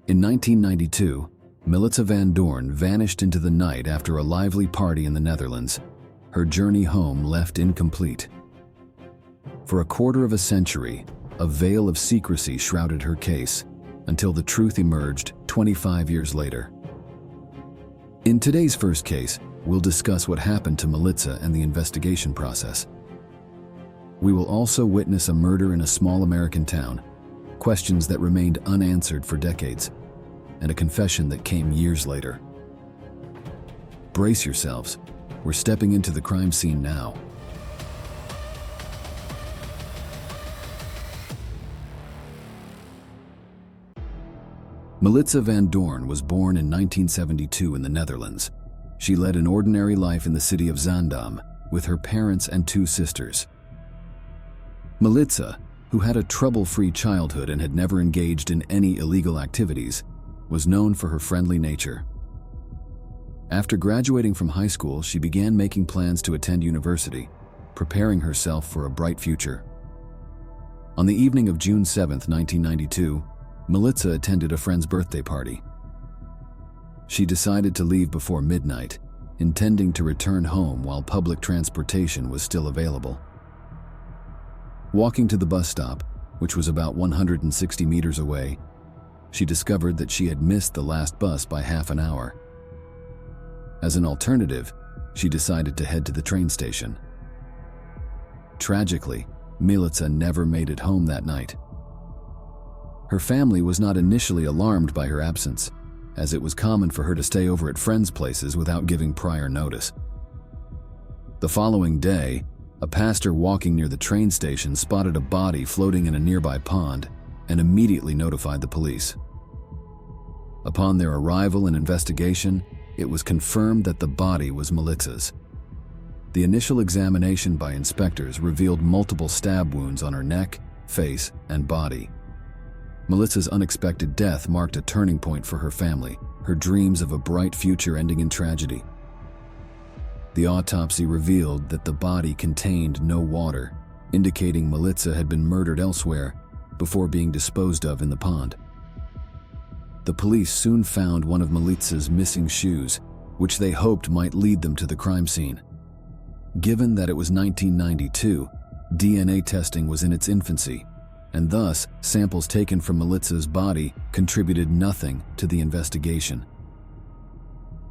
In 1992, Milica Van Doorn vanished into the night after a lively party in the Netherlands. Her journey home left incomplete. For a quarter of a century, a veil of secrecy shrouded her case, until the truth emerged 25 years later. In today's first case, we'll discuss what happened to Milica and the investigation process. We will also witness a murder in a small American town, questions that remained unanswered for decades, and a confession that came years later. Brace yourselves, we're stepping into the crime scene now. Milica Van Doorn was born in 1972 in the Netherlands. She led an ordinary life in the city of Zaandam with her parents and two sisters. Milica, who had a trouble-free childhood and had never engaged in any illegal activities, was known for her friendly nature. After graduating from high school, she began making plans to attend university, preparing herself for a bright future. On the evening of June 7, 1992, Milica attended a friend's birthday party. She decided to leave before midnight, intending to return home while public transportation was still available. Walking to the bus stop, which was about 160 meters away, she discovered that she had missed the last bus by half an hour. As an alternative, she decided to head to the train station. Tragically, Milica never made it home that night. Her family was not initially alarmed by her absence, as it was common for her to stay over at friends' places without giving prior notice. The following day, a pastor walking near the train station spotted a body floating in a nearby pond and immediately notified the police. Upon their arrival and investigation, it was confirmed that the body was Milica's. The initial examination by inspectors revealed multiple stab wounds on her neck, face, and body. Milica's unexpected death marked a turning point for her family, her dreams of a bright future ending in tragedy. The autopsy revealed that the body contained no water, indicating Milica had been murdered elsewhere before being disposed of in the pond. The police soon found one of Milica's missing shoes, which they hoped might lead them to the crime scene. Given that it was 1992, DNA testing was in its infancy, and thus samples taken from Milica's body contributed nothing to the investigation.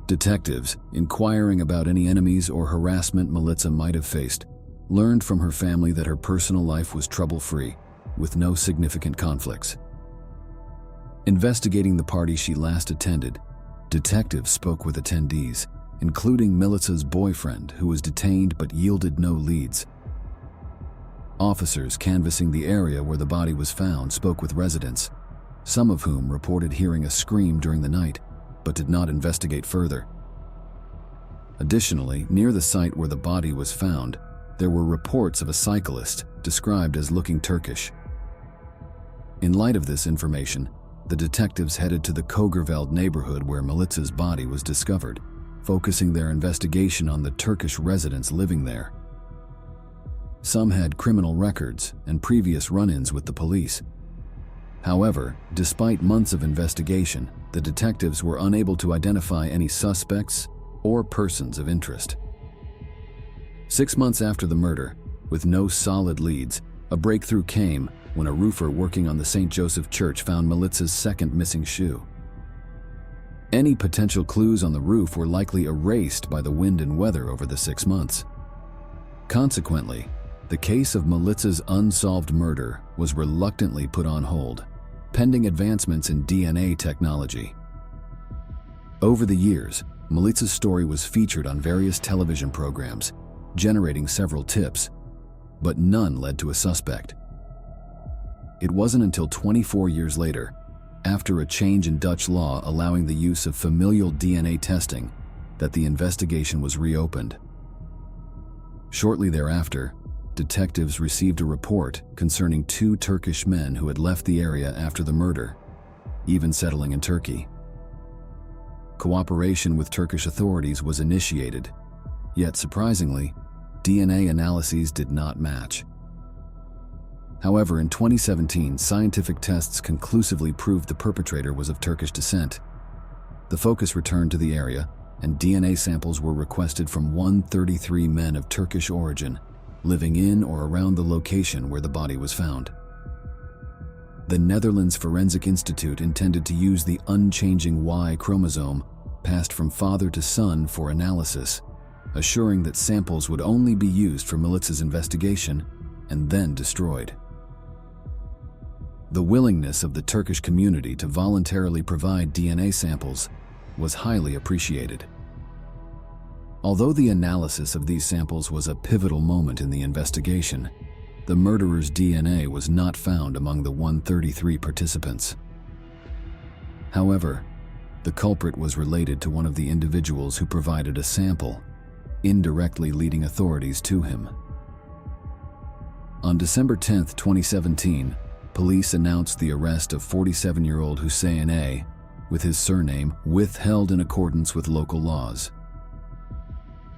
Detectives, inquiring about any enemies or harassment Milica might have faced, learned from her family that her personal life was trouble-free, with no significant conflicts. Investigating the party she last attended, detectives spoke with attendees, including Milica's boyfriend, who was detained but yielded no leads. Officers canvassing the area where the body was found spoke with residents, some of whom reported hearing a scream during the night, but did not investigate further. Additionally, near the site where the body was found, there were reports of a cyclist described as looking Turkish. In light of this information, the detectives headed to the Kogerveld neighborhood where Milica's body was discovered, focusing their investigation on the Turkish residents living there. Some had criminal records and previous run-ins with the police. However, despite months of investigation, the detectives were unable to identify any suspects or persons of interest. 6 months after the murder, with no solid leads, a breakthrough came when a roofer working on the St. Joseph Church found Milica's second missing shoe. Any potential clues on the roof were likely erased by the wind and weather over the 6 months. Consequently, the case of Milica's unsolved murder was reluctantly put on hold, pending advancements in DNA technology. Over the years, Milica's story was featured on various television programs, generating several tips, but none led to a suspect. It wasn't until 24 years later, after a change in Dutch law allowing the use of familial DNA testing, that the investigation was reopened. Shortly thereafter, detectives received a report concerning 2 Turkish men who had left the area after the murder, even settling in Turkey. Cooperation with Turkish authorities was initiated, yet surprisingly, DNA analyses did not match. However, in 2017, scientific tests conclusively proved the perpetrator was of Turkish descent. The focus returned to the area, and DNA samples were requested from 133 men of Turkish origin, living in or around the location where the body was found. The Netherlands Forensic Institute intended to use the unchanging Y chromosome passed from father to son for analysis, assuring that samples would only be used for Milica's investigation and then destroyed. The willingness of the Turkish community to voluntarily provide DNA samples was highly appreciated. Although the analysis of these samples was a pivotal moment in the investigation, the murderer's DNA was not found among the 133 participants. However, the culprit was related to one of the individuals who provided a sample, indirectly leading authorities to him. On December 10, 2017, police announced the arrest of 47-year-old Hussein A., with his surname withheld in accordance with local laws.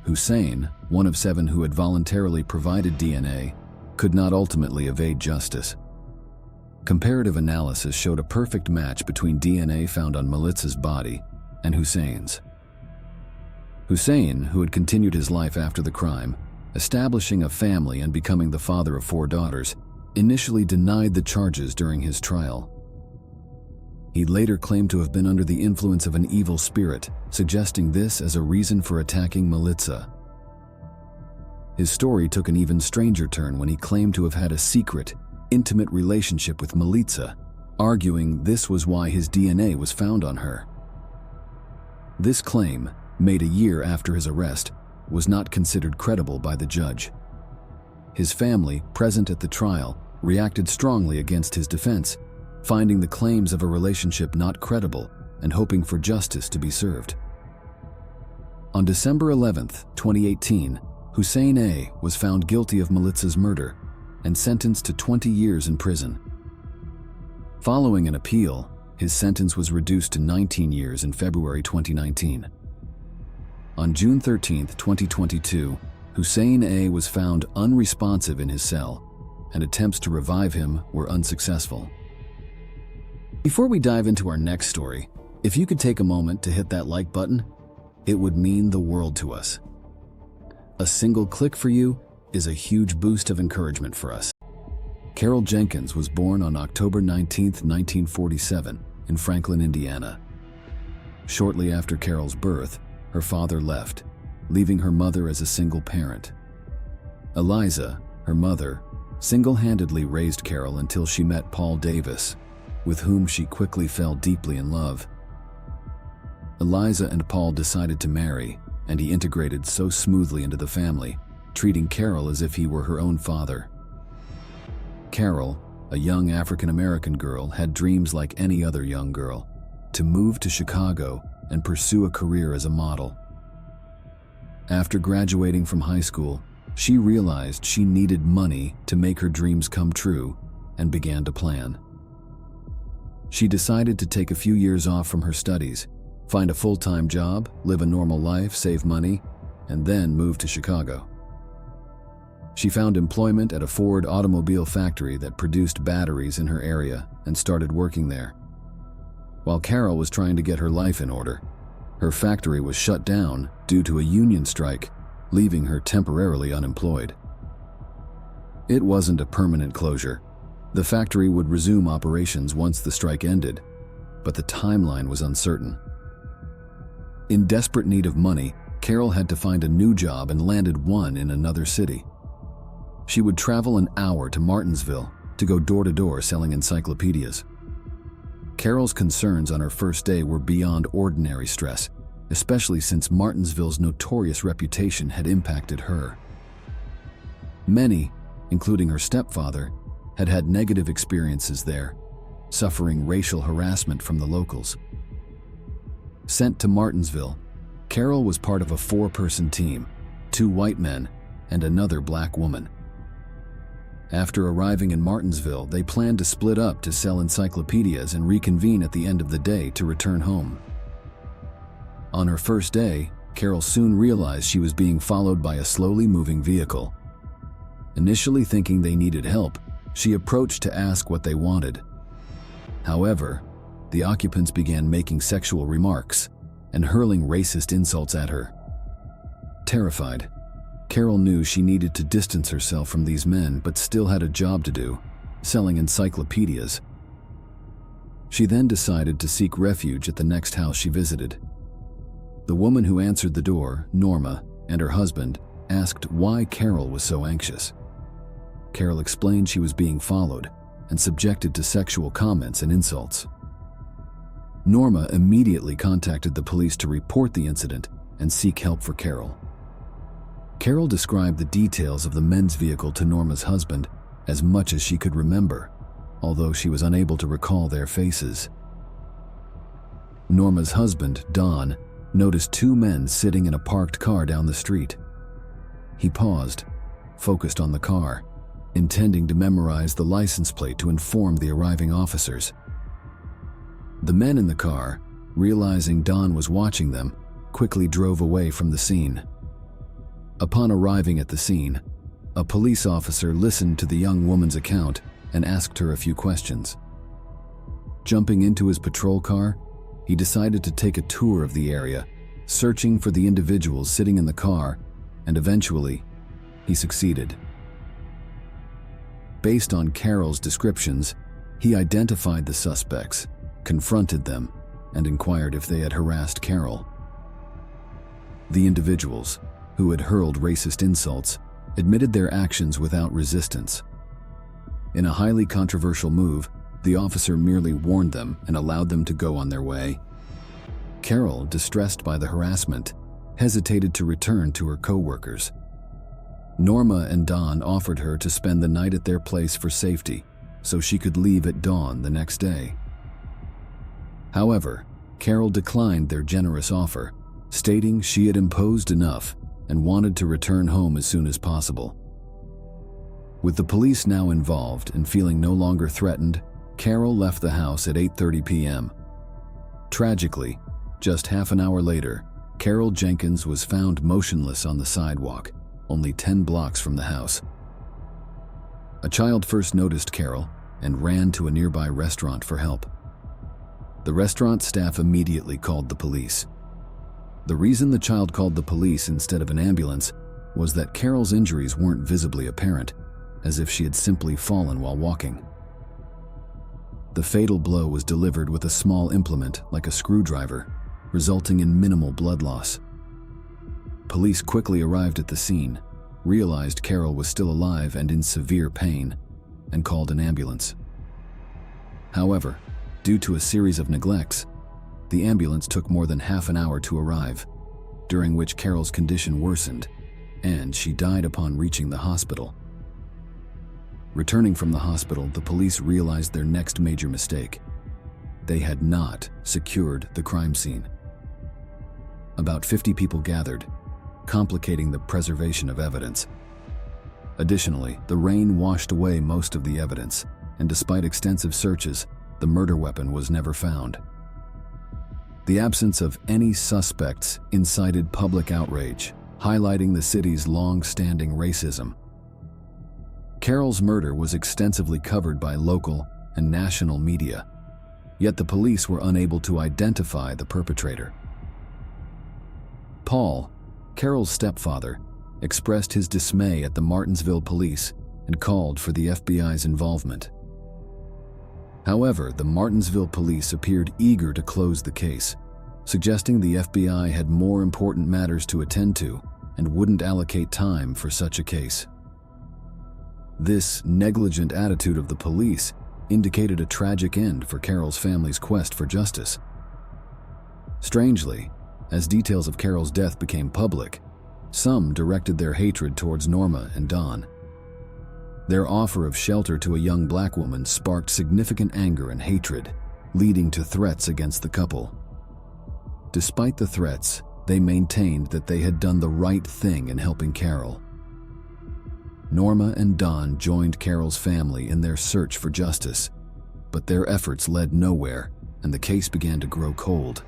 Hussein, one of 7 who had voluntarily provided DNA, could not ultimately evade justice. Comparative analysis showed a perfect match between DNA found on Milica's body and Hussein's. Hussein, who had continued his life after the crime, establishing a family and becoming the father of 4 daughters, initially denied the charges during his trial. He later claimed to have been under the influence of an evil spirit, suggesting this as a reason for attacking Milica. His story took an even stranger turn when he claimed to have had a secret, intimate relationship with Milica, arguing this was why his DNA was found on her. This claim, made a year after his arrest, was not considered credible by the judge. His family, present at the trial, reacted strongly against his defense, finding the claims of a relationship not credible and hoping for justice to be served. On December 11, 2018, Hussein A. was found guilty of Milica's murder and sentenced to 20 years in prison. Following an appeal, his sentence was reduced to 19 years in February 2019. On June 13, 2022, Hussein A. was found unresponsive in his cell, and attempts to revive him were unsuccessful. Before we dive into our next story, if you could take a moment to hit that like button, it would mean the world to us. A single click for you is a huge boost of encouragement for us. Carol Jenkins was born on October 19, 1947, in Franklin, Indiana. Shortly after Carol's birth, her father left, leaving her mother as a single parent. Eliza, her mother, single-handedly raised Carol until she met Paul Davis, with whom she quickly fell deeply in love. Eliza and Paul decided to marry, and he integrated so smoothly into the family, treating Carol as if he were her own father. Carol, a young African-American girl, had dreams like any other young girl, to move to Chicago and pursue a career as a model. After graduating from high school, she realized she needed money to make her dreams come true and began to plan. She decided to take a few years off from her studies, find a full-time job, live a normal life, save money, and then move to Chicago. She found employment at a Ford automobile factory that produced batteries in her area and started working there. While Carol was trying to get her life in order, her factory was shut down due to a union strike, leaving her temporarily unemployed. It wasn't a permanent closure. The factory would resume operations once the strike ended, but the timeline was uncertain. In desperate need of money, Carol had to find a new job and landed one in another city. She would travel an hour to Martinsville to go door-to-door selling encyclopedias. Carol's concerns on her first day were beyond ordinary stress, especially since Martinsville's notorious reputation had impacted her. Many, including her stepfather, had had negative experiences there, suffering racial harassment from the locals. Sent to Martinsville, Carol was part of a 4-person team, 2 white men and another black woman. After arriving in Martinsville, they planned to split up to sell encyclopedias and reconvene at the end of the day to return home. On her first day, Carol soon realized she was being followed by a slowly moving vehicle. Initially thinking they needed help, She approached to ask what they wanted. However, the occupants began making sexual remarks and hurling racist insults at her. Terrified, Carol knew she needed to distance herself from these men but still had a job to do, selling encyclopedias. She then decided to seek refuge at the next house she visited. The woman who answered the door, Norma, and her husband, asked why Carol was so anxious. Carol explained she was being followed and subjected to sexual comments and insults. Norma immediately contacted the police to report the incident and seek help for Carol. Carol described the details of the men's vehicle to Norma's husband as much as she could remember, although she was unable to recall their faces. Norma's husband, Don, noticed two men sitting in a parked car down the street. He paused, focused on the car, intending to memorize the license plate to inform the arriving officers. The men in the car, realizing Don was watching them, quickly drove away from the scene. Upon arriving at the scene, a police officer listened to the young woman's account and asked her a few questions. Jumping into his patrol car, he decided to take a tour of the area, searching for the individuals sitting in the car, and eventually, he succeeded. Based on Carol's descriptions, he identified the suspects, confronted them, and inquired if they had harassed Carol. The individuals, who had hurled racist insults, admitted their actions without resistance. In a highly controversial move, the officer merely warned them and allowed them to go on their way. Carol, distressed by the harassment, hesitated to return to her co-workers. Norma and Don offered her to spend the night at their place for safety, so she could leave at dawn the next day. However, Carol declined their generous offer, stating she had imposed enough and wanted to return home as soon as possible. With the police now involved and feeling no longer threatened, Carol left the house at 8:30 p.m. Tragically, just half an hour later, Carol Jenkins was found motionless on the sidewalk, only 10 blocks from the house. A child first noticed Carol and ran to a nearby restaurant for help. The restaurant staff immediately called the police. The reason the child called the police instead of an ambulance was that Carol's injuries weren't visibly apparent, as if she had simply fallen while walking. The fatal blow was delivered with a small implement like a screwdriver, resulting in minimal blood loss. Police quickly arrived at the scene, realized Carol was still alive and in severe pain, and called an ambulance. However, due to a series of neglects, the ambulance took more than half an hour to arrive, during which Carol's condition worsened, and she died upon reaching the hospital. Returning from the hospital, the police realized their next major mistake. They had not secured the crime scene. About 50 people gathered, complicating the preservation of evidence. Additionally, the rain washed away most of the evidence, and despite extensive searches, the murder weapon was never found. The absence of any suspects incited public outrage, highlighting the city's long-standing racism. Carol's murder was extensively covered by local and national media, yet the police were unable to identify the perpetrator. Paul, Carol's stepfather, expressed his dismay at the Martinsville police and called for the FBI's involvement. However, the Martinsville police appeared eager to close the case, suggesting the FBI had more important matters to attend to and wouldn't allocate time for such a case. This negligent attitude of the police indicated a tragic end for Carol's family's quest for justice. Strangely, as details of Carol's death became public, some directed their hatred towards Norma and Don. Their offer of shelter to a young black woman sparked significant anger and hatred, leading to threats against the couple. Despite the threats, they maintained that they had done the right thing in helping Carol. Norma and Don joined Carol's family in their search for justice, but their efforts led nowhere, and the case began to grow cold.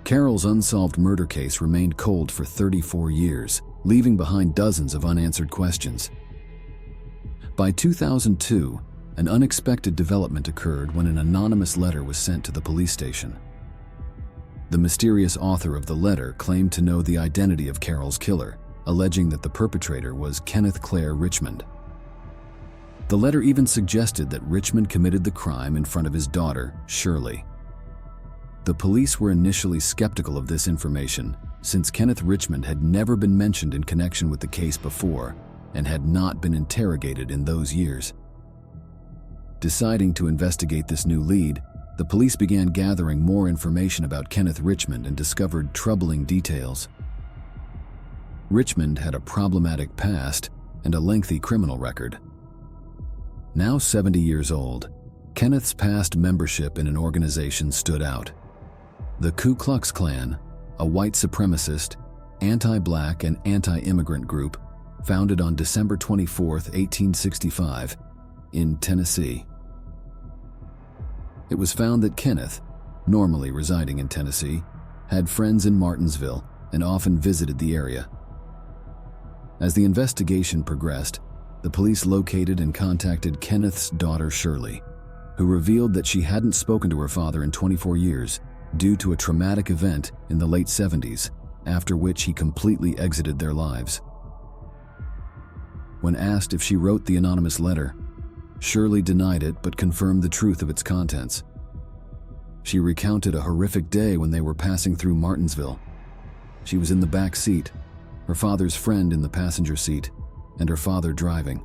Carol's unsolved murder case remained cold for 34 years, leaving behind dozens of unanswered questions. By 2002, an unexpected development occurred when an anonymous letter was sent to the police station. The mysterious author of the letter claimed to know the identity of Carol's killer, alleging that the perpetrator was Kenneth Clare Richmond. The letter even suggested that Richmond committed the crime in front of his daughter, Shirley. The police were initially skeptical of this information, since Kenneth Richmond had never been mentioned in connection with the case before and had not been interrogated in those years. Deciding to investigate this new lead, the police began gathering more information about Kenneth Richmond and discovered troubling details. Richmond had a problematic past and a lengthy criminal record. Now 70 years old, Kenneth's past membership in an organization stood out. The Ku Klux Klan, a white supremacist, anti-black and anti-immigrant group founded on December 24, 1865, in Tennessee. It was found that Kenneth, normally residing in Tennessee, had friends in Martinsville and often visited the area. As the investigation progressed, the police located and contacted Kenneth's daughter Shirley, who revealed that she hadn't spoken to her father in 24 years due to a traumatic event in the late 70s, after which he completely exited their lives. When asked if she wrote the anonymous letter, Shirley denied it but confirmed the truth of its contents. She recounted a horrific day when they were passing through Martinsville. She was in the back seat, her father's friend in the passenger seat, and her father driving.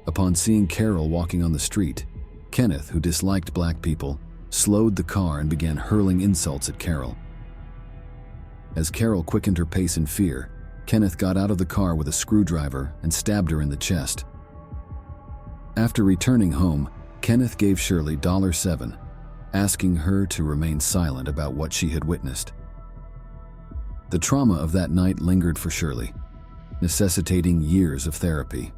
Upon seeing Carol walking on the street, Kenneth, who disliked black people, slowed the car and began hurling insults at Carol. As Carol quickened her pace in fear, Kenneth got out of the car with a screwdriver and stabbed her in the chest. After returning home, Kenneth gave Shirley $7, asking her to remain silent about what she had witnessed. The trauma of that night lingered for Shirley, necessitating years of therapy.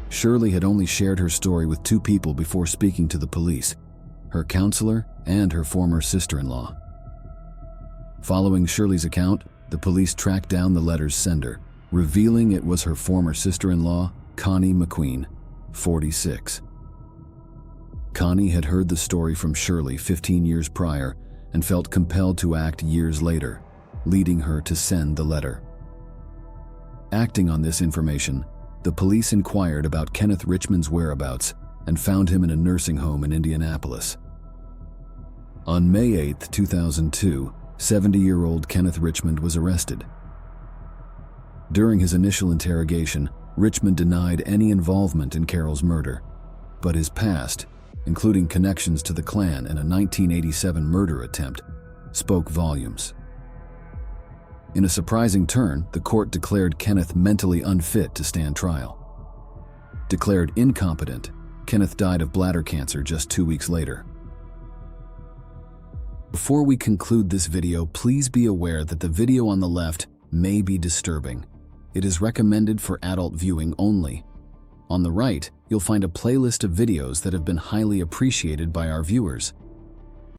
Shirley had only shared her story with 2 people before speaking to the police, her counselor and her former sister-in-law. Following Shirley's account, the police tracked down the letter's sender, revealing it was her former sister-in-law, Connie McQueen, 46. Connie had heard the story from Shirley 15 years prior and felt compelled to act years later, leading her to send the letter. Acting on this information, the police inquired about Kenneth Richmond's whereabouts and found him in a nursing home in Indianapolis. On May 8, 2002, 70-year-old Kenneth Richmond was arrested. During his initial interrogation, Richmond denied any involvement in Carol's murder, but his past, including connections to the Klan and a 1987 murder attempt, spoke volumes. In a surprising turn, the court declared Kenneth mentally unfit to stand trial. Declared incompetent, Kenneth died of bladder cancer just 2 weeks later. Before we conclude this video, please be aware that the video on the left may be disturbing. It is recommended for adult viewing only. On the right, you'll find a playlist of videos that have been highly appreciated by our viewers.